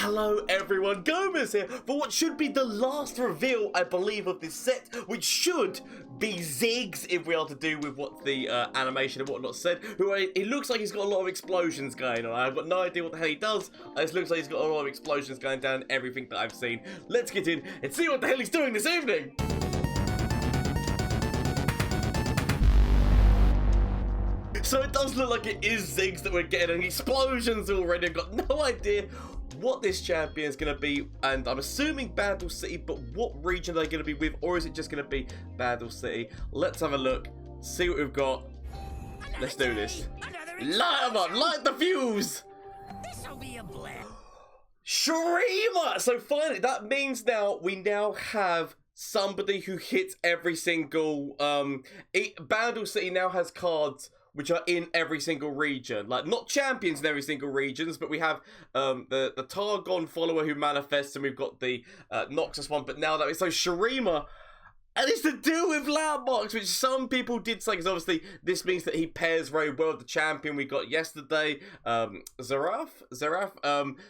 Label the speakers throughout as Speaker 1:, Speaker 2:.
Speaker 1: Hello everyone, Gomez here for what should be the last reveal, I believe, of this set, which should be Ziggs, if we are to do with what the animation and whatnot said. It looks like he's got a lot of explosions going on. I've got no idea what the hell he does. It just looks like he's got a lot of explosions going down everything that I've seen. Let's get in and see what the hell he's doing this evening. So it does look like it is Ziggs that we're getting, and explosions already. I've got no idea what this champion is going to be, and I'm assuming Bandle City, but what region are they going to be with, or is it just going to be Bandle City? Let's have a look, see what we've got. Let's do this. Light them up, light the fuse!
Speaker 2: This'll be a blast.
Speaker 1: Shurima! So finally, that means now we now have somebody who hits every single, Bandle City now has cards which are in every single region. Like, not champions in every single regions, but we have the Targon follower who manifests, and we've got the Noxus one, but now that so Shurima, and it's to do with landmarks, which some people did say, because obviously this means that he pairs very well with the champion we got yesterday, Zaraf.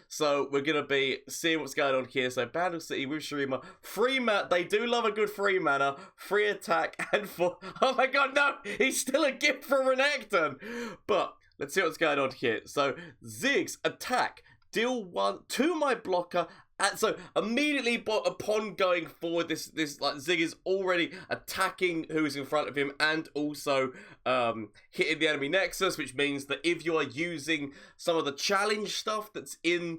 Speaker 1: So we're going to be seeing what's going on here. So Bandle City with Shurima, free mana, they do love a good free mana, free attack, and for, oh my god, no, he's still a gift for Renekton. But let's see what's going on here. So Ziggs, attack, deal 1 to my blocker. And so immediately upon going forward, this like Ziggs is already attacking who's in front of him, and also hitting the enemy nexus, which means that if you are using some of the challenge stuff that's in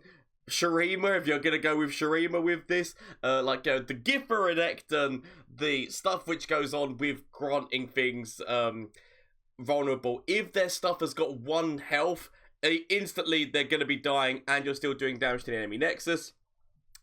Speaker 1: Shurima, if you're gonna go with Shurima with this, like the gift for Renekton, the stuff which goes on with granting things vulnerable, if their stuff has got 1 health, instantly they're gonna be dying, and you're still doing damage to the enemy nexus.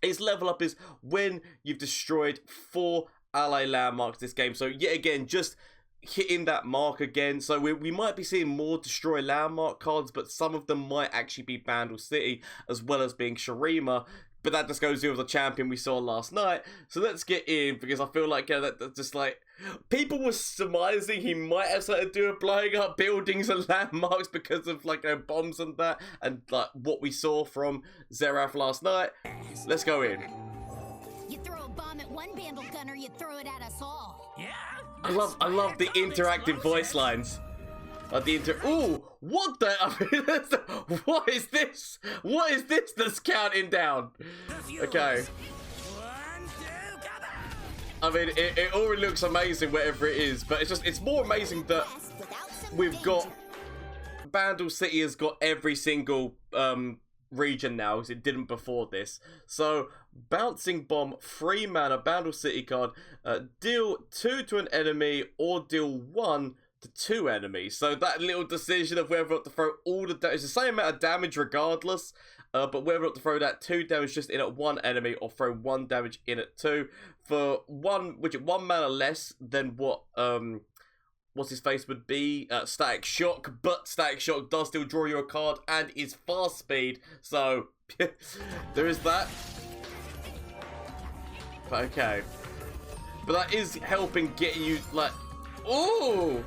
Speaker 1: Its level up is when you've destroyed 4 ally landmarks this game. So yet again, just hitting that mark again. So we might be seeing more destroy landmark cards, but some of them might actually be Bandle City as well as being Shurima. But that just goes with the champion we saw last night. So let's get in, because I feel like that's just like, people were surmising he might have something to do with blowing up buildings and landmarks because of like bombs and that, and like what we saw from Zaraf last night. Let's go in.
Speaker 3: You throw a bomb at one Bandle gunner, you throw it at us all.
Speaker 2: Yeah.
Speaker 1: I love the interactive voice lines. Ooh, what the? I mean, what is this? What is this that's counting down? Okay. I mean, it already looks amazing wherever it is, but it's more amazing that we've got Bandle City has got every single region now, because it didn't before this. So bouncing bomb, free mana, Bandle City card, deal 2 to an enemy or deal 1 to 2 enemies. So that little decision of whether to throw all the damage, it's the same amount of damage regardless, but whether to throw that 2 damage just in at 1 enemy or throw 1 damage in at 2 for 1 mana less than what what's his face would be, Static Shock, but Static Shock does still draw you a card and is fast speed, so there is that. But okay, but that is helping get you like, ooh,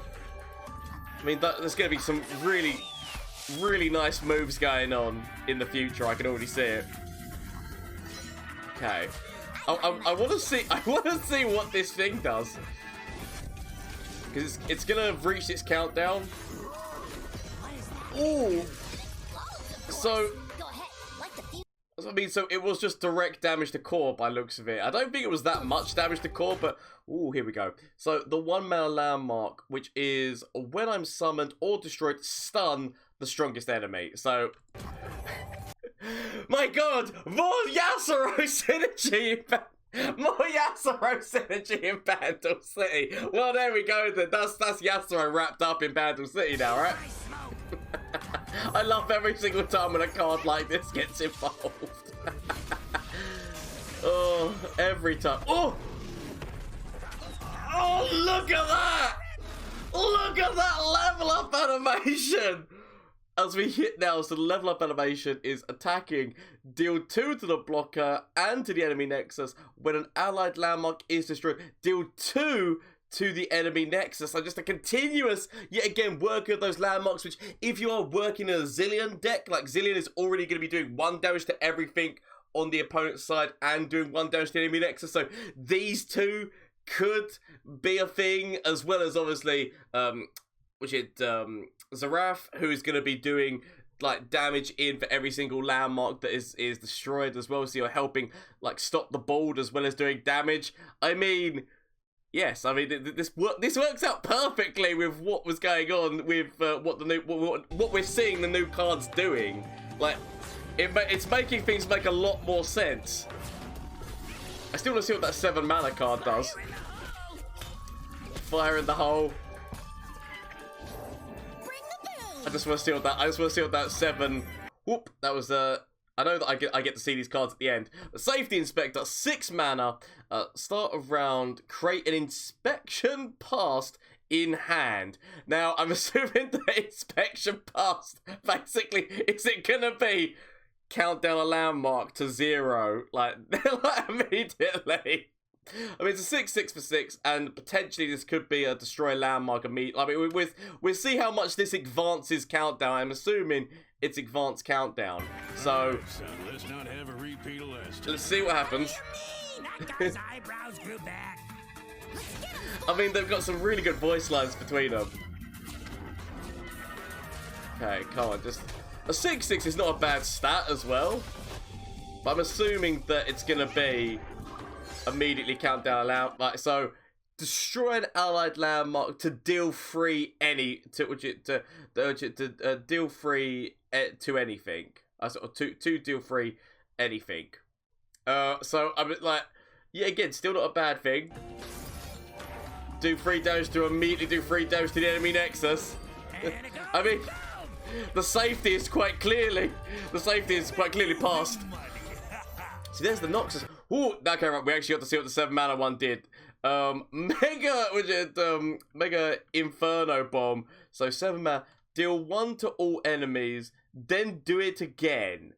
Speaker 1: I mean, there's going to be some really nice moves going on in the future. I can already see it. Okay, I want to see what this thing does, because it's going to reach its countdown. Ooh, so I mean, so it was just direct damage to core by looks of it. I don't think it was that much damage to core, but ooh, here we go. So the 1 mana landmark, which is when I'm summoned or destroyed, stun the strongest enemy. So my god, more Yasuo synergy in Bandle City. Well, there we go then. That's Yasuo wrapped up in Bandle City now, right? I love every single time when a card like this gets involved. Oh, every time. Oh! Oh, look at that! Look at that level up animation! As we hit now, so the level up animation is attacking, deal 2 to the blocker and to the enemy nexus. When an allied landmark is destroyed, deal 2 to the enemy nexus. So just a continuous, yet again, work of those landmarks, which if you are working in a Zillion deck, like Zillion is already going to be doing 1 damage to everything on the opponent's side and doing 1 damage to the enemy nexus. So these two could be a thing, as well as obviously, Zaraf, who is going to be doing like damage in for every single landmark that is destroyed as well. So you're helping like stop the board as well as doing damage. I mean, yes, I mean this works out perfectly with what was going on with what we're seeing the new cards doing. Like it's making things make a lot more sense. I still want to see what that 7 mana card does. Fire in the hole. I just want to see what that 7. Whoop! That was I know that I get to see these cards at the end. The Safety Inspector, 6 mana. Start of round. Create an inspection past in hand. Now I'm assuming the inspection past basically is it gonna be count down a landmark to 0 like immediately. I mean, it's a 6/6 for 6, and potentially this could be a destroy landmark immediately. I mean, we'll see how much this advances countdown. I'm assuming it's advanced countdown. So
Speaker 4: let's not have a repeat of last time.
Speaker 1: Let's see what happens.
Speaker 2: That guy's eyebrows grew back.
Speaker 1: I mean, they've got some really good voice lines between them. Okay, come on, just a 6/6 is not a bad stat as well. But I'm assuming that it's gonna be immediately count down a land, like so. Destroy an allied landmark to deal free any deal free to anything. To deal free anything. So I mean, like, yeah, again, still not a bad thing. Do 3 damage to immediately do 3 damage to the enemy nexus. I mean, the safety is quite clearly passed. See, there's the Noxus. Ooh, okay, right. We actually got to see what the 7 mana one did. Mega Inferno Bomb. So 7 mana, deal 1 to all enemies, then do it again.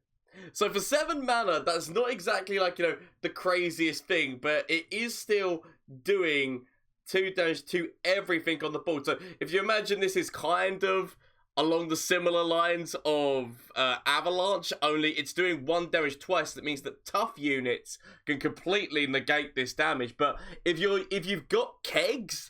Speaker 1: So for 7 mana, that's not exactly like, you know, the craziest thing, but it is still doing 2 damage to everything on the board. So if you imagine this is kind of along the similar lines of Avalanche, only it's doing 1 damage twice. That means that tough units can completely negate this damage. But if you've got kegs,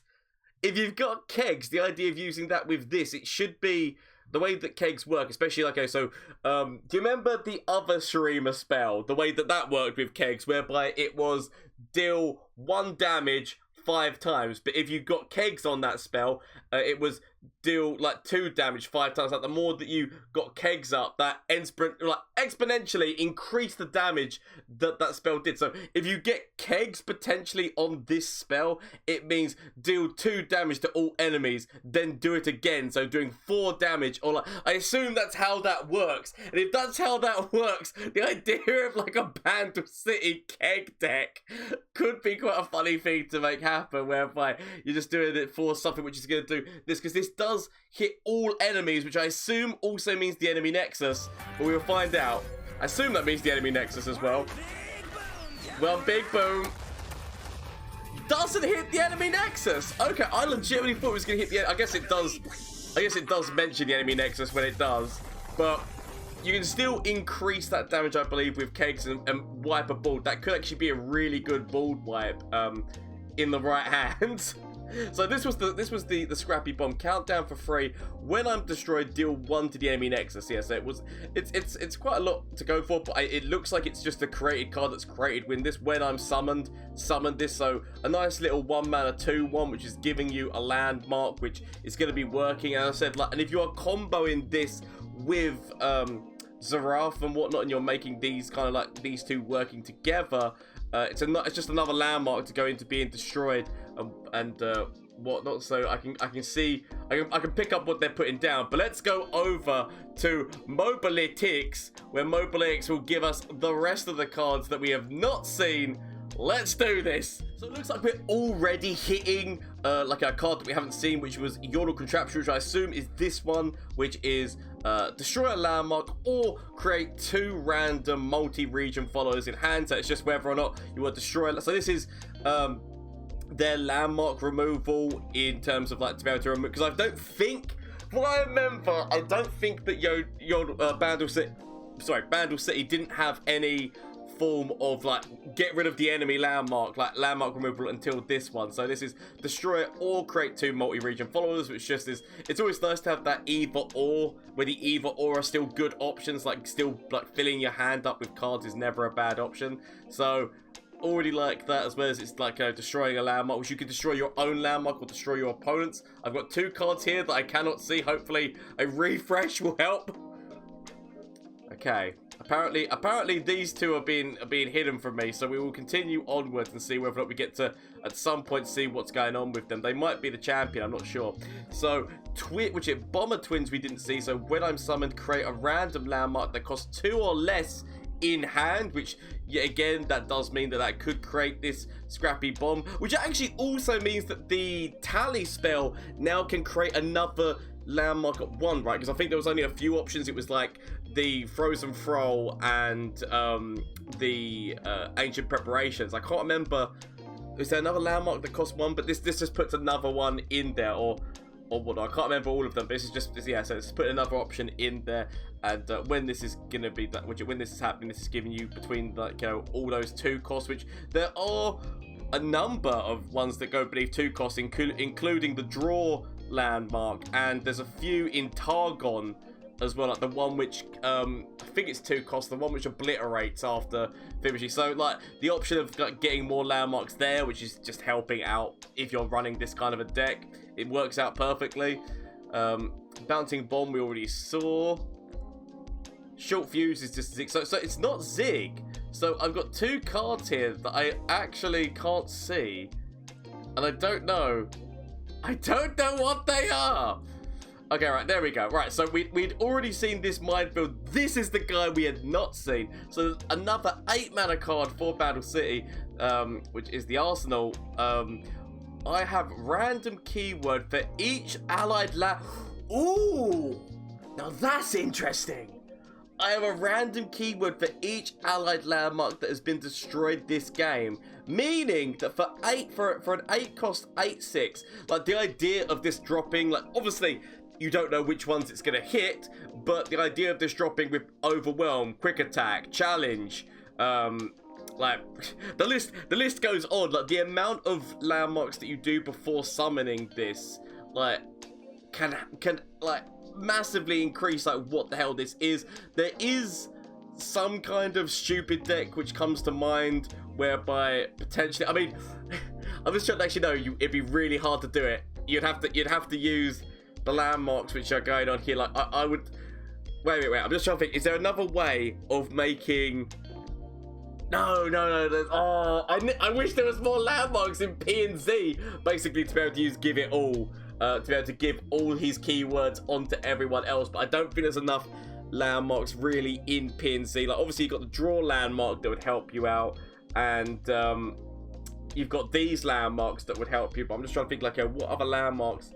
Speaker 1: the idea of using that with this, it should be the way that kegs work, especially like, okay, so do you remember the other Shurima spell, the way that worked with kegs, whereby it was deal 1 damage 5 times, but if you got kegs on that spell, it was deal like 2 damage 5 times. Like the more that you got kegs up, that exponentially increased the damage that spell did. So if you get kegs potentially on this spell, it means deal 2 damage to all enemies, then do it again, so doing 4 damage. Or like, I assume that's how that works. And if that's how that works, the idea of like a Bandle City keg deck could be quite a funny thing to make happen, whereby you're just doing it for something which is going to do this, because this does hit all enemies, which I assume also means the enemy nexus, but we will find out. I assume that means the enemy nexus as well. Well, big boom doesn't hit the enemy nexus. Okay, I legitimately thought it was going to hit the. I guess it does mention the enemy nexus when it does, but you can still increase that damage, I believe, with kegs and wipe a board. That could actually be a really good board wipe in the right hands. So this was the Scrappy Bomb. Countdown for 3. When I'm destroyed, deal 1 to the enemy nexus. Yeah, so it's quite a lot to go for, but it looks like it's just a created card that's created when I'm summoned this. So a nice little 1 mana 2/1, which is giving you a landmark, which is going to be working. As I said, like, and if you are comboing this with Zaraf and whatnot, and you're making these kind of like these two working together, it's just another landmark to go into being destroyed and whatnot. So I can pick up what they're putting down. But let's go over to Mobalytics, where Mobalytics will give us the rest of the cards that we have not seen. Let's do this. So it looks like we're already hitting like a card that we haven't seen, which was Yordle Contraption, which I assume is this one, which is destroy a landmark or create 2 random multi-region follows in hand. So it's just whether or not you want to destroy. So this is their landmark removal in terms of like to be able to remove, because I don't think, well, I remember, I don't think that Bandle City didn't have any form of like get rid of the enemy landmark, like landmark removal until this one. So this is destroy it or create 2 multi-region followers, which just is, it's always nice to have that either or, where the either or are still good options, like still like filling your hand up with cards is never a bad option. So already like that, as well as it's like destroying a landmark, which you can destroy your own landmark or destroy your opponent's. I've got 2 cards here that I cannot see. Hopefully a refresh will help. Okay, apparently these 2 are being hidden from me, so we will continue onwards and see whether or not we get to at some point see what's going on with them. They might be the champion, I'm not sure. So bomber twins we didn't see. So when I'm summoned, create a random landmark that costs 2 or less in hand, which yet again that does mean that could create this scrappy bomb, which actually also means that the tally spell now can create another landmark at 1, right? Because I think there was only a few options. It was like the frozen throw and the ancient preparations. I can't remember, is there another landmark that costs 1? But this just puts another one in there, or what? I can't remember all of them, but this is just, yeah, so it's put another option in there. And when this is gonna be that, when this is happening, this is giving you between like, you know, all those 2 costs, which there are a number of ones that go beneath 2 costs, including the draw landmark, and there's a few in Targon as well, like the one which I think it's 2 costs, the one which obliterates after finishing. So like the option of like getting more landmarks there, which is just helping out if you're running this kind of a deck, it works out perfectly. Bouncing bomb we already saw. Short fuse is just Zig, so it's not Zig. So I've got 2 cards here that I actually can't see, and I don't know what they are. Okay, right, there we go. Right, so we'd already seen this minefield. This is the guy we had not seen. So another 8 mana card for Bandle City, which is the Arsenal. I have random keyword for each allied Ooh, now that's interesting. I have a random keyword for each allied landmark that has been destroyed this game, meaning that for an 8 cost 8/6, like the idea of this dropping, like obviously you don't know which ones it's gonna hit, but the idea of this dropping with overwhelm, quick attack, challenge, like the list goes on. Like the amount of landmarks that you do before summoning this, like can like massively increase like what the hell this is. There is some kind of stupid deck which comes to mind whereby potentially, I mean, I'm just trying to actually know, it'd be really hard to do it. You'd have to use the landmarks which are going on here. Like I would wait, I'm just trying to think, is there another way of making no, oh, I wish there was more landmarks in P and Z, basically to be able to use give it all, to be able to give all his keywords onto everyone else, but I don't think there's enough landmarks really in P and Z. Like obviously you've got the draw landmark that would help you out, and you've got these landmarks that would help you, but I'm just trying to think like what other landmarks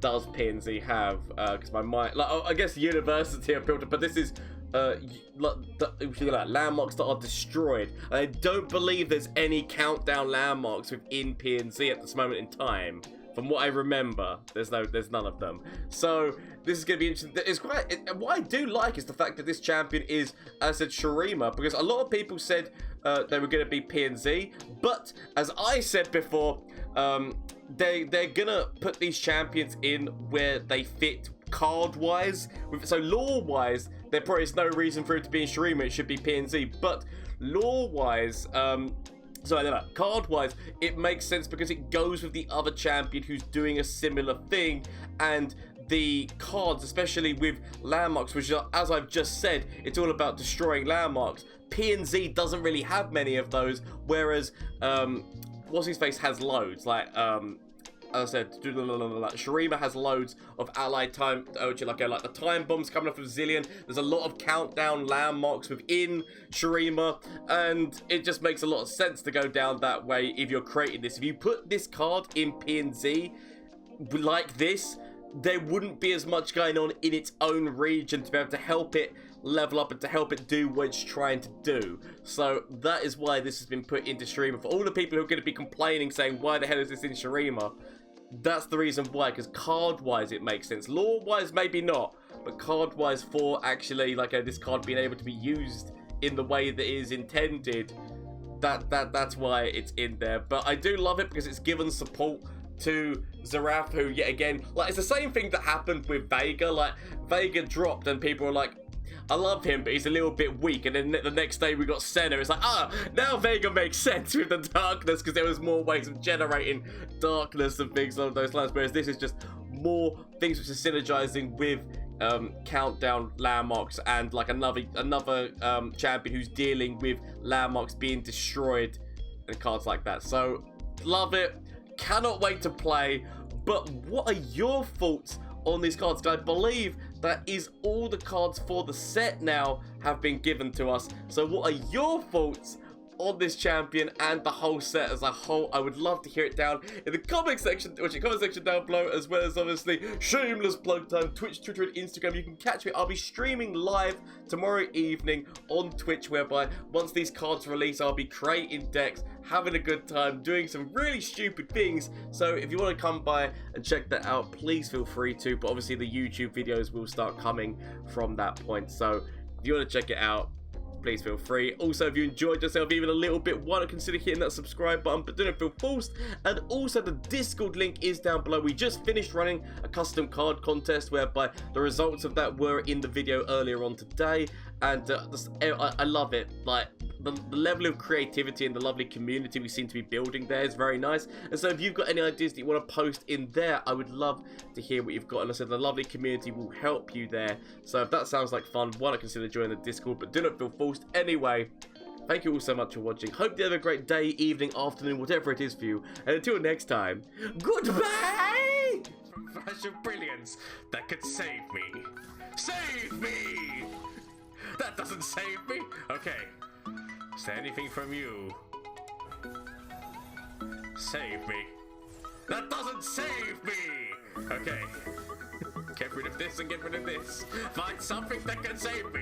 Speaker 1: does P and Z have, because my mind, like I guess University are built up, but this is like landmarks that are destroyed. I don't believe there's any countdown landmarks within P and Z at this moment in time. From what I remember, there's none of them. So this is going to be interesting. It's quite. What I do like is the fact that this champion is, as I said, Shurima, because a lot of people said they were going to be P and Z, but as I said before, they're gonna put these champions in where they fit card wise. So lore wise, there probably is no reason for it to be in Shurima. It should be P and Z, but lore wise, so I don't know, card wise, it makes sense because it goes with the other champion who's doing a similar thing, and the cards, especially with landmarks, which are, as I've just said, it's all about destroying landmarks. P and Z doesn't really have many of those, whereas what's his face has loads. Like as I said, Shurima has loads of allied time, like the time bombs coming off of Zillion. There's a lot of countdown landmarks within Shurima, and it just makes a lot of sense to go down that way if you're creating this. If you put this card in P and Z like this, there wouldn't be as much going on in its own region to be able to help it level up and to help it do what it's trying to do. So that is why this has been put into Shurima. For all the people who are going to be complaining, saying, why the hell is this in Shurima? That's the reason why, because card-wise it makes sense. Lore-wise, maybe not. But card-wise, for actually, like, this card being able to be used in the way that it is intended, that's why it's in there. But I do love it because it's given support to Xerath, who, yet again, like, it's the same thing that happened with Veigar. Like, Veigar dropped and people were like, I love him, but he's a little bit weak. And then the next day we got Senna. It's like, now Veigar makes sense with the darkness, because there was more ways of generating darkness and things along those lines. Whereas this is just more things which are synergizing with countdown landmarks and like another champion who's dealing with landmarks being destroyed and cards like that. So love it, cannot wait to play. But what are your thoughts on these cards? I believe that is all the cards for the set now have been given to us. So what are your thoughts on this champion and the whole set as a whole? I would love to hear it down in the comment section, down below, as well as obviously shameless plug time, Twitch, Twitter, and Instagram. You can catch me. I'll be streaming live tomorrow evening on Twitch, whereby once these cards release, I'll be creating decks, having a good time, doing some really stupid things. So if you want to come by and check that out, please feel free to. But obviously the YouTube videos will start coming from that point. So if you want to check it out, please feel free. Also, if you enjoyed yourself even a little bit, why not consider hitting that subscribe button, but don't feel forced. And also the Discord link is down below. We just finished running a custom card contest, whereby the results of that were in the video earlier on today. And I love it. Like, the level of creativity and the lovely community we seem to be building there is very nice. And so if you've got any ideas that you want to post in there, I would love to hear what you've got. And I said the lovely community will help you there. So if that sounds like fun, why not consider joining the Discord? But do not feel forced. Anyway, thank you all so much for watching. Hope you have a great day, evening, afternoon, whatever it is for you. And until next time, goodbye!
Speaker 4: Flash of brilliance that could save me. Save me! That doesn't save me. Okay. Is there anything from you? Save me. That doesn't save me! Okay. Get rid of this and get rid of this. Find something that can save me.